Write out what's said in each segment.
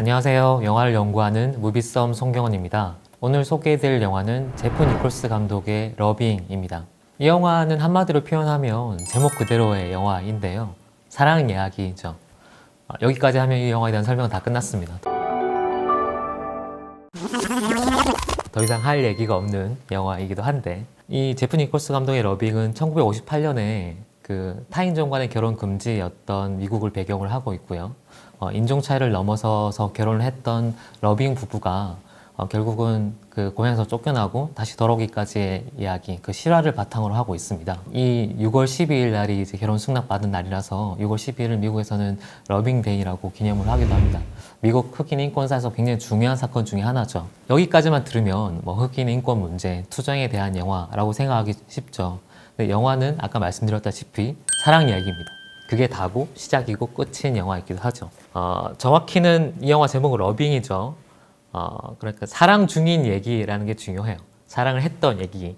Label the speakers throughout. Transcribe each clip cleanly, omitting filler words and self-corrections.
Speaker 1: 안녕하세요. 영화를 연구하는 무비썸 송경원입니다. 오늘 소개해드릴 영화는 제프 니콜스 감독의 러빙입니다. 이 영화는 한마디로 표현하면 제목 그대로의 영화인데요. 사랑 이야기죠. 여기까지 하면 이 영화에 대한 설명은 다 끝났습니다. 더 이상 할 얘기가 없는 영화이기도 한데, 이 제프 니콜스 감독의 러빙은 1958년에 그 타인종 간의 결혼 금지였던 미국을 배경을 하고 있고요. 인종 차이를 넘어서서 결혼을 했던 러빙 부부가 결국은 그 고향에서 쫓겨나고 다시 돌아오기까지의 이야기, 그 실화를 바탕으로 하고 있습니다. 이 6월 12일 날이 이제 결혼 승낙받은 날이라서 6월 12일을 미국에서는 러빙 데이라고 기념을 하기도 합니다. 미국 흑인 인권사에서 굉장히 중요한 사건 중에 하나죠. 여기까지만 들으면 뭐 흑인 인권 문제, 투쟁에 대한 영화라고 생각하기 쉽죠. 근데 영화는 아까 말씀드렸다시피 사랑 이야기입니다. 그게 다고 시작이고 끝인 영화이기도 하죠. 정확히는 이 영화 제목은 러빙이죠. 그러니까 사랑 중인 얘기라는 게 중요해요. 사랑을 했던 얘기,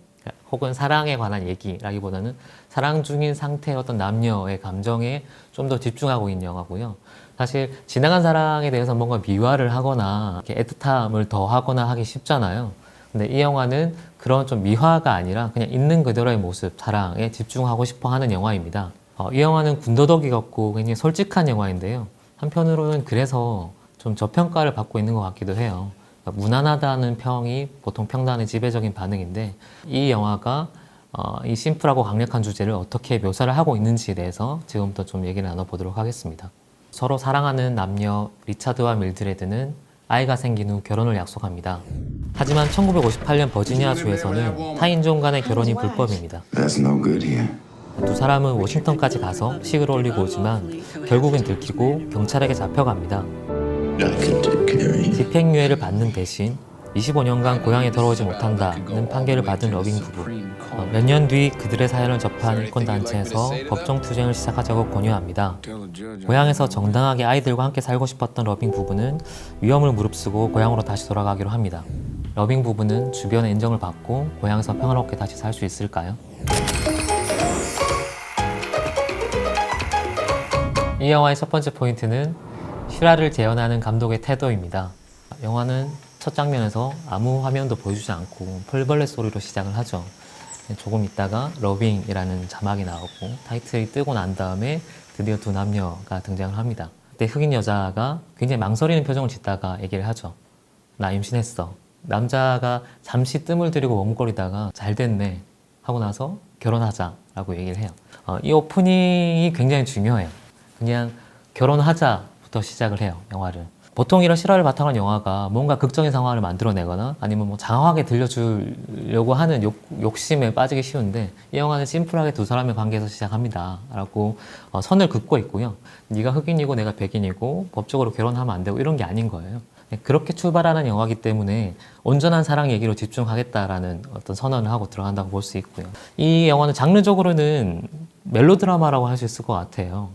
Speaker 1: 혹은 사랑에 관한 얘기라기보다는 사랑 중인 상태의 어떤 남녀의 감정에 좀 더 집중하고 있는 영화고요. 사실 지나간 사랑에 대해서 뭔가 미화를 하거나 이렇게 애틋함을 더하거나 하기 쉽잖아요. 근데 이 영화는 그런 좀 미화가 아니라 그냥 있는 그대로의 모습, 사랑에 집중하고 싶어 하는 영화입니다. 이 영화는 군더더기 같고 굉장히 솔직한 영화인데요. 한편으로는 그래서 좀 저평가를 받고 있는 것 같기도 해요. 그러니까 무난하다는 평이 보통 평단의 지배적인 반응인데, 이 영화가 이 심플하고 강력한 주제를 어떻게 묘사를 하고 있는지에 대해서 지금부터 좀 얘기를 나눠보도록 하겠습니다. 서로 사랑하는 남녀 리차드와 밀드레드는 아이가 생긴 후 결혼을 약속합니다. 하지만 1958년 버지니아주에서는 타인종 간의 결혼이 불법입니다. 두 사람은 워싱턴까지 가서 식을 올리고 오지만 결국엔 들키고 경찰에게 잡혀갑니다. 집행유예를 받는 대신 25년간 고향에 돌아오지 못한다는 판결을 받은 러빙 부부. 몇 년 뒤 그들의 사연을 접한 인권단체에서 법정 투쟁을 시작하자고 권유합니다. 고향에서 정당하게 아이들과 함께 살고 싶었던 러빙 부부는 위험을 무릅쓰고 고향으로 다시 돌아가기로 합니다. 러빙 부부는 주변의 인정을 받고 고향에서 평화롭게 다시 살 수 있을까요? 이 영화의 첫 번째 포인트는 실화를 재현하는 감독의 태도입니다. 영화는 첫 장면에서 아무 화면도 보여주지 않고 풀벌레 소리로 시작을 하죠. 조금 있다가 러빙이라는 자막이 나오고 타이틀이 뜨고 난 다음에 드디어 두 남녀가 등장을 합니다. 그때 흑인 여자가 굉장히 망설이는 표정을 짓다가 얘기를 하죠. 나 임신했어. 남자가 잠시 뜸을 들이고 머뭇거리다가 잘 됐네 하고 나서 결혼하자라고 얘기를 해요. 이 오프닝이 굉장히 중요해요. 그냥 결혼하자부터 시작을 해요, 영화를. 보통 이런 실화를 바탕으로 한 영화가 뭔가 극적인 상황을 만들어내거나 아니면 뭐 장황하게 들려주려고 하는 욕심에 빠지기 쉬운데, 이 영화는 심플하게 두 사람의 관계에서 시작합니다 라고 선을 긋고 있고요. 네가 흑인이고 내가 백인이고 법적으로 결혼하면 안 되고 이런 게 아닌 거예요. 그렇게 출발하는 영화이기 때문에 온전한 사랑 얘기로 집중하겠다라는 어떤 선언을 하고 들어간다고 볼 수 있고요. 이 영화는 장르적으로는 멜로드라마라고 할 수 있을 것 같아요.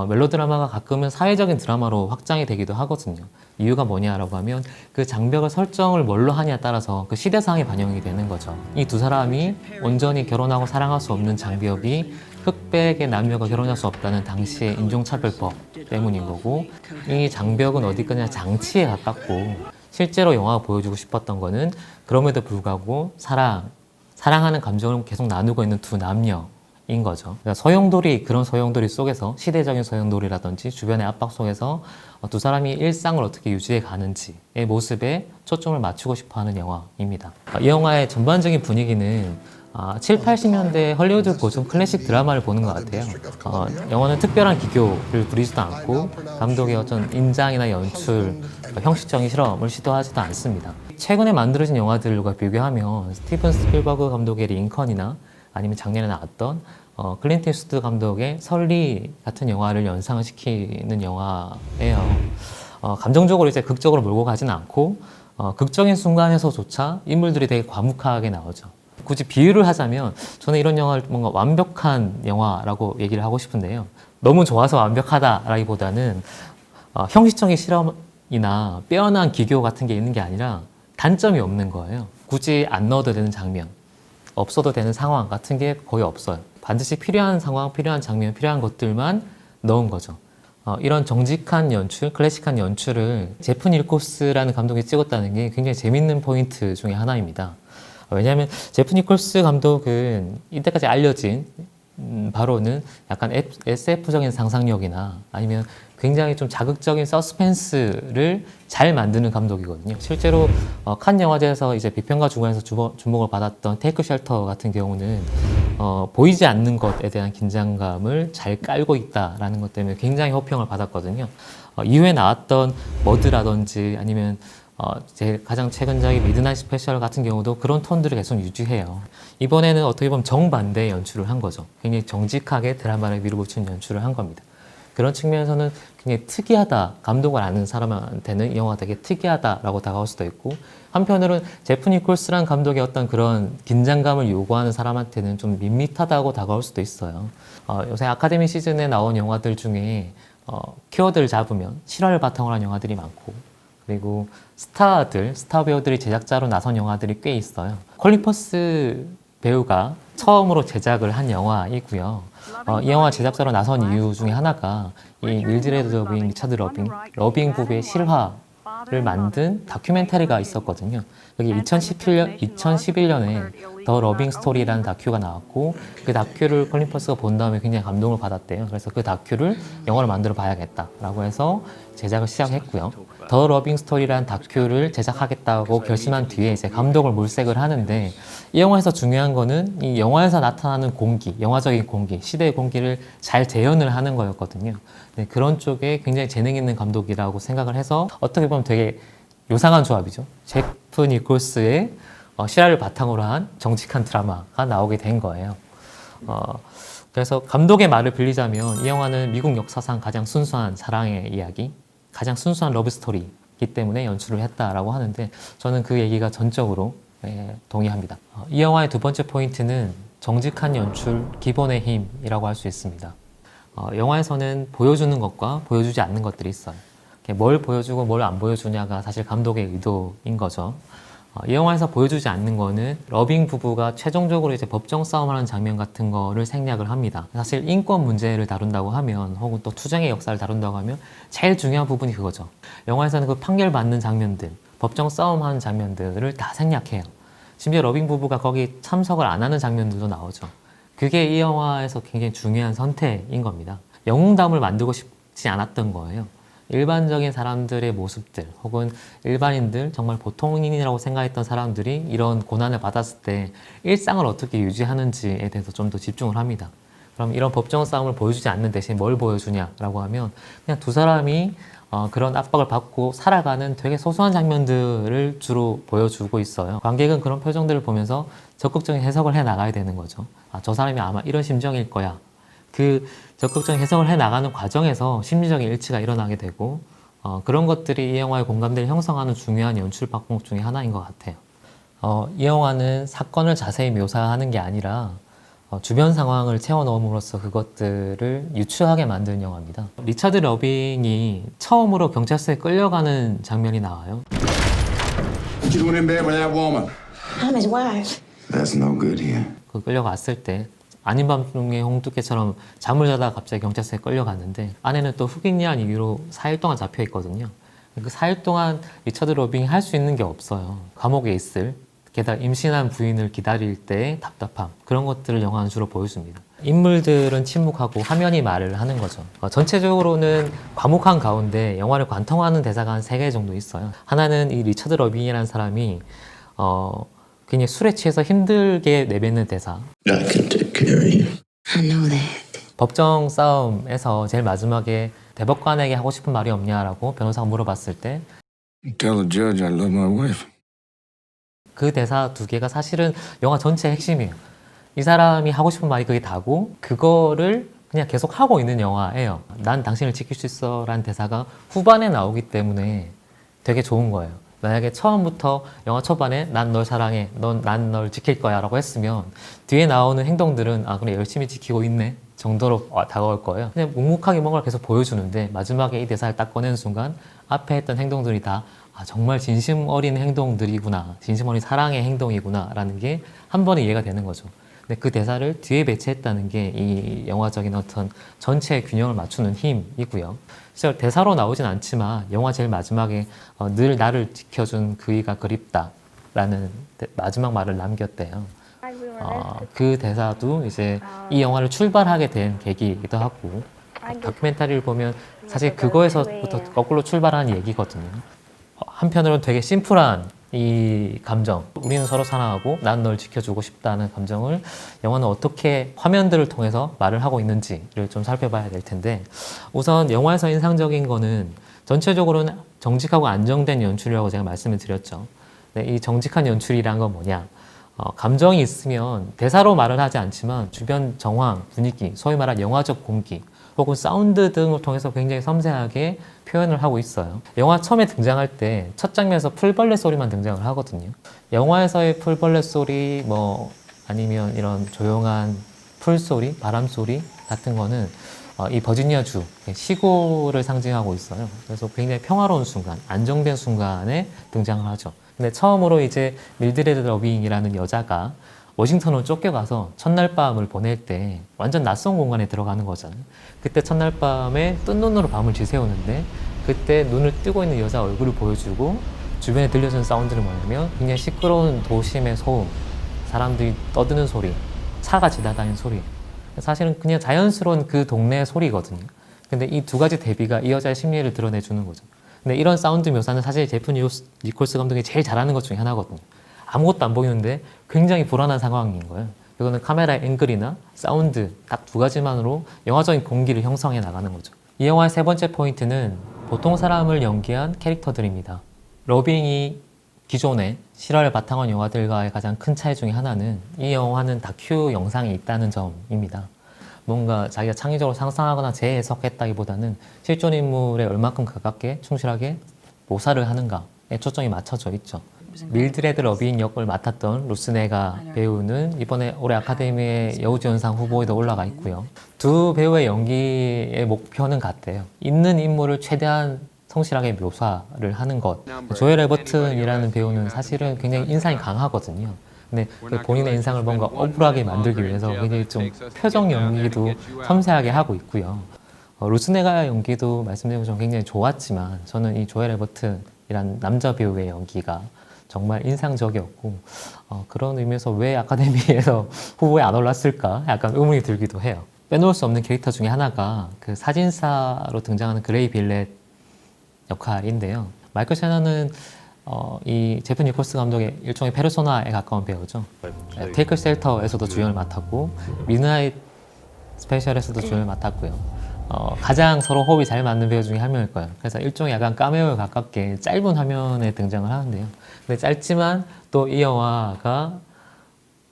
Speaker 1: 멜로드라마가 가끔은 사회적인 드라마로 확장이 되기도 하거든요. 이유가 뭐냐라고 하면 그 장벽을 설정을 뭘로 하냐에 따라서 그 시대상에 반영이 되는 거죠. 이 두 사람이 온전히 결혼하고 사랑할 수 없는 장벽이 흑백의 남녀가 결혼할 수 없다는 당시의 인종차별법 때문인 거고, 이 장벽은 어디 있거냐 장치에 가깝고, 실제로 영화가 보여주고 싶었던 거는 그럼에도 불구하고 사랑하는 감정을 계속 나누고 있는 두 남녀 인 거죠. 그러니까 그런 소용돌이 속에서 시대적인 소용돌이라든지 주변의 압박 속에서 두 사람이 일상을 어떻게 유지해 가는지의 모습에 초점을 맞추고 싶어 하는 영화입니다. 이 영화의 전반적인 분위기는 7, 80년대 헐리우드 고전 클래식 드라마를 보는 것 같아요. 영화는 특별한 기교를 부리지도 않고 감독의 어떤 인장이나 연출, 형식적인 실험을 시도하지도 않습니다. 최근에 만들어진 영화들과 비교하면 스티븐 스필버그 감독의 링컨이나 아니면 작년에 나왔던 클린트 이스트우드 감독의 설리 같은 영화를 연상을 시키는 영화예요. 감정적으로 이제 극적으로 몰고 가진 않고 극적인 순간에서조차 인물들이 되게 과묵하게 나오죠. 굳이 비유를 하자면 저는 이런 영화를 뭔가 완벽한 영화라고 얘기를 하고 싶은데요. 너무 좋아서 완벽하다라기보다는 형식적인 실험이나 빼어난 기교 같은 게 있는 게 아니라 단점이 없는 거예요. 굳이 안 넣어도 되는 장면, 없어도 되는 상황 같은 게 거의 없어요. 반드시 필요한 상황, 필요한 장면, 필요한 것들만 넣은 거죠. 이런 정직한 연출, 클래식한 연출을 제프 니콜스라는 감독이 찍었다는 게 굉장히 재밌는 포인트 중에 하나입니다. 왜냐하면 제프 니콜스 감독은 이때까지 알려진 바로는 약간 SF적인 상상력이나 아니면 굉장히 좀 자극적인 서스펜스를 잘 만드는 감독이거든요. 실제로 칸 영화제에서 이제 비평가 주관에서 주목을 받았던 테이크 쉘터 같은 경우는 보이지 않는 것에 대한 긴장감을 잘 깔고 있다라는 것 때문에 굉장히 호평을 받았거든요. 이후에 나왔던 머드라든지 아니면 제 가장 최근작인 미드나잇 스페셜 같은 경우도 그런 톤들을 계속 유지해요. 이번에는 어떻게 보면 정반대의 연출을 한 거죠. 굉장히 정직하게 드라마를 밀어붙이는 연출을 한 겁니다. 그런 측면에서는 굉장히 특이하다, 감독을 아는 사람한테는 이 영화가 되게 특이하다라고 다가올 수도 있고, 한편으로는 제프 니콜스란 감독의 어떤 그런 긴장감을 요구하는 사람한테는 좀 밋밋하다고 다가올 수도 있어요. 요새 아카데미 시즌에 나온 영화들 중에 키워드를 잡으면 실화를 바탕으로 한 영화들이 많고, 그리고 스타 배우들이 제작자로 나선 영화들이 꽤 있어요. 콜린 퍼스 배우가 처음으로 제작을 한 영화이고요. 이 영화 제작자로 나선 이유 중에 하나가 이 밀드레드 러빙, 리차드 러빙 부부의 실화를 만든 다큐멘터리가 있었거든요. 여기 2011년에 더 러빙 스토리라는 다큐가 나왔고, 그 다큐를 콜린 퍼스가 본 다음에 굉장히 감동을 받았대요. 그래서 그 다큐를 영화로 만들어 봐야겠다라고 해서 제작을 시작했고요. 더 러빙 스토리라는 다큐를 제작하겠다고 결심한 뒤에 이제 감독을 몰색을 하는데, 이 영화에서 중요한 거는 이 영화에서 나타나는 공기, 영화적인 공기, 시대의 공기를 잘 재현을 하는 거였거든요. 네, 그런 쪽에 굉장히 재능 있는 감독이라고 생각을 해서 어떻게 보면 되게 요상한 조합이죠. 제프 니콜스의 실화를 바탕으로 한 정직한 드라마가 나오게 된 거예요. 그래서 감독의 말을 빌리자면 이 영화는 미국 역사상 가장 순수한 사랑의 이야기, 가장 순수한 러브 스토리이기 때문에 연출을 했다라고 하는데, 저는 그 얘기가 전적으로 동의합니다. 이 영화의 두 번째 포인트는 정직한 연출, 기본의 힘이라고 할 수 있습니다. 영화에서는 보여주는 것과 보여주지 않는 것들이 있어요. 뭘 보여주고 뭘 안 보여주냐가 사실 감독의 의도인 거죠. 이 영화에서 보여주지 않는 거는 러빙 부부가 최종적으로 이제 법정 싸움하는 장면 같은 거를 생략을 합니다. 사실 인권 문제를 다룬다고 하면, 혹은 또 투쟁의 역사를 다룬다고 하면 제일 중요한 부분이 그거죠. 영화에서는 그 판결 받는 장면들, 법정 싸움하는 장면들을 다 생략해요. 심지어 러빙 부부가 거기 참석을 안 하는 장면들도 나오죠. 그게 이 영화에서 굉장히 중요한 선택인 겁니다. 영웅담을 만들고 싶지 않았던 거예요. 일반적인 사람들의 모습들, 혹은 일반인들, 정말 보통인이라고 생각했던 사람들이 이런 고난을 받았을 때 일상을 어떻게 유지하는지에 대해서 좀 더 집중을 합니다. 그럼 이런 법정 싸움을 보여주지 않는 대신 뭘 보여주냐라고 하면, 그냥 두 사람이 그런 압박을 받고 살아가는 되게 소소한 장면들을 주로 보여주고 있어요. 관객은 그런 표정들을 보면서 적극적인 해석을 해 나가야 되는 거죠. 저 사람이 아마 이런 심정일 거야. 그 적극적인 해석을 해 나가는 과정에서 심리적인 일치가 일어나게 되고, 그런 것들이 이 영화의 공감대를 형성하는 중요한 연출 방법 중에 하나인 것 같아요. 이 영화는 사건을 자세히 묘사하는 게 아니라 주변 상황을 채워 넣음으로써 그것들을 유추하게 만드는 영화입니다. 리차드 러빙이 처음으로 경찰서에 끌려가는 장면이 나와요.
Speaker 2: What you doing in bed with that woman?
Speaker 3: I'm his wife.
Speaker 2: That's no good here.
Speaker 1: 그 끌려갔을 때 아닌 밤중에 홍두깨처럼 잠을 자다가 갑자기 경찰서에 끌려갔는데, 아내는 또 흑인이라는 이유로 4일 동안 잡혀 있거든요. 그 4일 동안 리차드 러빙이 할 수 있는 게 없어요. 감옥에 있을, 게다가 임신한 부인을 기다릴 때의 답답함, 그런 것들을 영화는 주로 보여줍니다. 인물들은 침묵하고 화면이 말을 하는 거죠. 전체적으로는 과묵한 가운데 영화를 관통하는 대사가 한 3개 정도 있어요. 하나는 이 리차드 러빙이라는 사람이 굉장히 술에 취해서 힘들게 내뱉는 대사.
Speaker 2: I can take care of you.
Speaker 3: I know that.
Speaker 1: 법정 싸움에서 제일 마지막에 대법관에게 하고 싶은 말이 없냐라고 변호사가 물어봤을 때
Speaker 2: Tell the judge I love my wife.
Speaker 1: 그 대사 2개가 사실은 영화 전체의 핵심이에요. 이 사람이 하고 싶은 말이 그게 다고, 그거를 그냥 계속 하고 있는 영화예요. 난 당신을 지킬 수 있어 라는 대사가 후반에 나오기 때문에 되게 좋은 거예요. 만약에 처음부터 영화 초반에 난 널 사랑해, 난 널 지킬 거야 라고 했으면 뒤에 나오는 행동들은 그래 열심히 지키고 있네 정도로 다가올 거예요. 그냥 묵묵하게 뭔가를 계속 보여주는데, 마지막에 이 대사를 딱 꺼내는 순간 앞에 했던 행동들이 다 정말 진심 어린 행동들이구나, 진심 어린 사랑의 행동이구나 라는 게 한 번에 이해가 되는 거죠. 근데 그 대사를 뒤에 배치했다는 게 이 영화적인 어떤 전체의 균형을 맞추는 힘이고요. 실제 대사로 나오진 않지만 영화 제일 마지막에 늘 나를 지켜준 그이가 그립다라는 마지막 말을 남겼대요. 그 대사도 이제 이 영화를 출발하게 된 계기이기도 하고 다큐멘터리를 보면 사실 그거에서부터 거꾸로 출발한 얘기거든요. 한편으로는 되게 심플한 이 감정, 우리는 서로 사랑하고 난 널 지켜주고 싶다는 감정을 영화는 어떻게 화면들을 통해서 말을 하고 있는지를 좀 살펴봐야 될 텐데, 우선 영화에서 인상적인 거는 전체적으로는 정직하고 안정된 연출이라고 제가 말씀을 드렸죠. 네, 이 정직한 연출이란 건 뭐냐? 감정이 있으면 대사로 말을 하지 않지만 주변 정황, 분위기, 소위 말하는 영화적 공기 혹은 사운드 등을 통해서 굉장히 섬세하게 표현을 하고 있어요. 영화 처음에 등장할 때 첫 장면에서 풀벌레 소리만 등장을 하거든요. 영화에서의 풀벌레 소리 아니면 이런 조용한 풀소리, 바람소리 같은 거는 이 버지니아주, 시골을 상징하고 있어요. 그래서 굉장히 평화로운 순간, 안정된 순간에 등장을 하죠. 근데 처음으로 이제 밀드레드 러빙이라는 여자가 워싱턴으로 쫓겨가서 첫날 밤을 보낼 때 완전 낯선 공간에 들어가는 거잖아요. 그때 첫날 밤에 뜬 눈으로 밤을 지새우는데 그때 눈을 뜨고 있는 여자 얼굴을 보여주고 주변에 들려주는 사운드를 뭐냐면 굉장히 시끄러운 도심의 소음, 사람들이 떠드는 소리, 차가 지나다니는 소리. 사실은 그냥 자연스러운 그 동네의 소리거든요. 근데 이 두 가지 대비가 이 여자의 심리를 드러내주는 거죠. 근데 이런 사운드 묘사는 사실 제프 니콜스 감독이 제일 잘하는 것 중에 하나거든요. 아무것도 안 보이는데 굉장히 불안한 상황인 거예요. 이거는 카메라의 앵글이나 사운드 딱 두 가지만으로 영화적인 공기를 형성해 나가는 거죠. 이 영화의 세 번째 포인트는 보통 사람을 연기한 캐릭터들입니다. 러빙이 기존의 실화를 바탕으로 한 영화들과의 가장 큰 차이 중에 하나는 이 영화는 다큐 영상이 있다는 점입니다. 뭔가 자기가 창의적으로 상상하거나 재해석했다기보다는 실존 인물에 얼마큼 가깝게 충실하게 묘사를 하는가에 초점이 맞춰져 있죠. 밀드레드 러빙 역을 맡았던 루스네가 배우는 이번에 올해 아카데미의 여우주연상 후보에도 올라가 있고요. 두 배우의 연기의 목표는 같대요. 있는 인물을 최대한 성실하게 묘사를 하는 것. 조엘 에버튼이라는 배우는 사실은 굉장히 인상이 강하거든요. 근데 그 본인의 인상을 뭔가 억울하게 만들기 위해서 굉장히 좀 표정 연기도 섬세하게 하고 있고요. 루스네가 연기도 말씀드린 것처럼 굉장히 좋았지만 저는 이 조엘 에버튼이라는 남자 배우의 연기가 정말 인상적이었고 그런 의미에서 왜 아카데미에서 후보에 안 올랐을까 약간 의문이 들기도 해요. 빼놓을 수 없는 캐릭터 중에 하나가 그 사진사로 등장하는 그레이 빌렛 역할인데요. 마이클 셰너는 이 제프 니콜스 감독의 일종의 페르소나에 가까운 배우죠. 테이크 셀터에서도 주연을 맡았고 미드나잇 스페셜에서도 주연을 맡았고요. 가장 서로 호흡이 잘 맞는 배우 중에 한 명일 거예요. 그래서 일종의 약간 카메오에 가깝게 짧은 화면에 등장을 하는데요. 근데 짧지만 또 이 영화가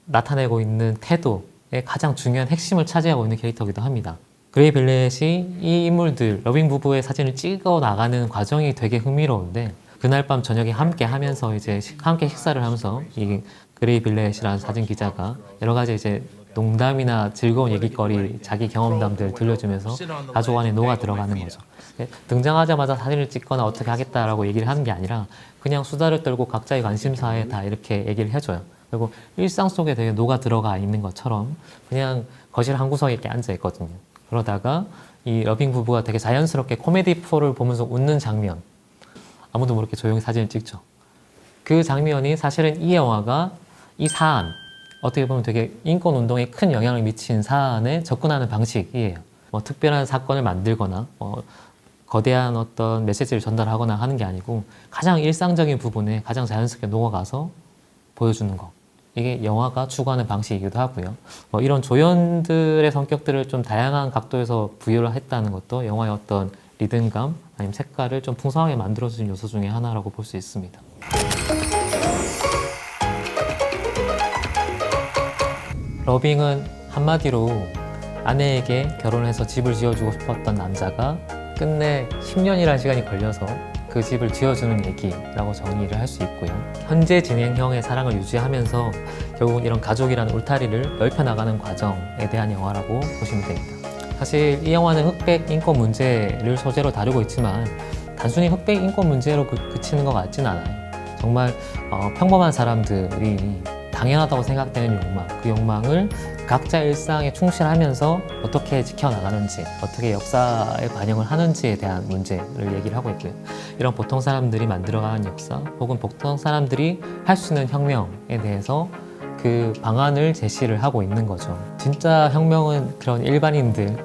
Speaker 1: 나타내고 있는 태도의 가장 중요한 핵심을 차지하고 있는 캐릭터이기도 합니다. 그레이 빌렛이 이 인물들, 러빙 부부의 사진을 찍어 나가는 과정이 되게 흥미로운데 그날 밤 저녁에 함께 하면서 이제 함께 식사를 하면서 이 그레이 빌렛이라는 사진 기자가 여러 가지 이제 농담이나 즐거운 얘기거리, 자기 경험담들 들려주면서 가족 안에 녹아 들어가는 거죠. 등장하자마자 사진을 찍거나 어떻게 하겠다라고 얘기를 하는 게 아니라 그냥 수다를 떨고 각자의 관심사에 다 이렇게 얘기를 해줘요. 그리고 일상 속에 되게 녹아 들어가 있는 것처럼 그냥 거실 한 구석에 이렇게 앉아 있거든요. 그러다가 이 러빙 부부가 되게 자연스럽게 코미디 프로를 보면서 웃는 장면, 아무도 모르게 조용히 사진을 찍죠. 그 장면이 사실은 이 영화가 이 사안, 어떻게 보면 되게 인권운동에 큰 영향을 미친 사안에 접근하는 방식이에요. 뭐 특별한 사건을 만들거나 거대한 어떤 메시지를 전달하거나 하는 게 아니고 가장 일상적인 부분에 가장 자연스럽게 녹아가서 보여주는 것. 이게 영화가 추구하는 방식이기도 하고요. 이런 조연들의 성격들을 좀 다양한 각도에서 부여를 했다는 것도 영화의 어떤 리듬감 아니면 색깔을 좀 풍성하게 만들어주는 요소 중에 하나라고 볼 수 있습니다. 러빙은 한마디로 아내에게 결혼해서 집을 지어주고 싶었던 남자가 끝내 10년이라는 시간이 걸려서 그 집을 지어주는 얘기라고 정의를 할 수 있고요. 현재 진행형의 사랑을 유지하면서 결국은 이런 가족이라는 울타리를 넓혀나가는 과정에 대한 영화라고 보시면 됩니다. 사실 이 영화는 흑백 인권 문제를 소재로 다루고 있지만 단순히 흑백 인권 문제로 그치는 것 같진 않아요. 정말 평범한 사람들이 당연하다고 생각되는 욕망, 그 욕망을 각자 일상에 충실하면서 어떻게 지켜나가는지, 어떻게 역사에 반영을 하는지에 대한 문제를 얘기를 하고 있고요. 이런 보통 사람들이 만들어가는 역사, 혹은 보통 사람들이 할 수 있는 혁명에 대해서 그 방안을 제시를 하고 있는 거죠. 진짜 혁명은 그런 일반인들의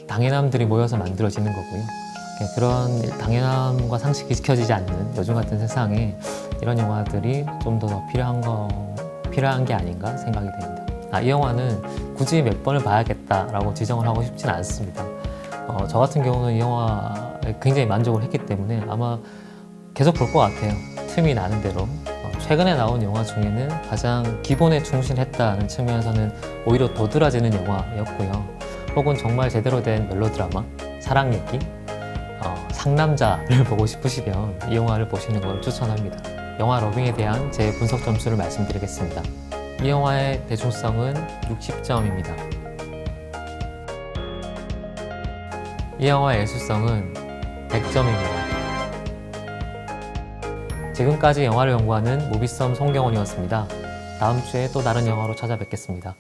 Speaker 1: 당연함들이 모여서 만들어지는 거고요. 그런 당연함과 상식이 지켜지지 않는 요즘 같은 세상에 이런 영화들이 좀 더 필요한 게 아닌가 생각이 됩니다. 이 영화는 굳이 몇 번을 봐야겠다라고 지정을 하고 싶지는 않습니다. 저 같은 경우는 이 영화에 굉장히 만족을 했기 때문에 아마 계속 볼 것 같아요. 틈이 나는 대로. 최근에 나온 영화 중에는 가장 기본에 충실했다는 측면에서는 오히려 도드라지는 영화였고요. 혹은 정말 제대로 된 멜로드라마, 사랑 얘기, 상남자를 보고 싶으시면 이 영화를 보시는 걸 추천합니다. 영화 러빙에 대한 제 분석 점수를 말씀드리겠습니다. 이 영화의 대중성은 60점입니다. 이 영화의 예술성은 100점입니다. 지금까지 영화를 연구하는 무비썸 송경원이었습니다. 다음 주에 또 다른 영화로 찾아뵙겠습니다.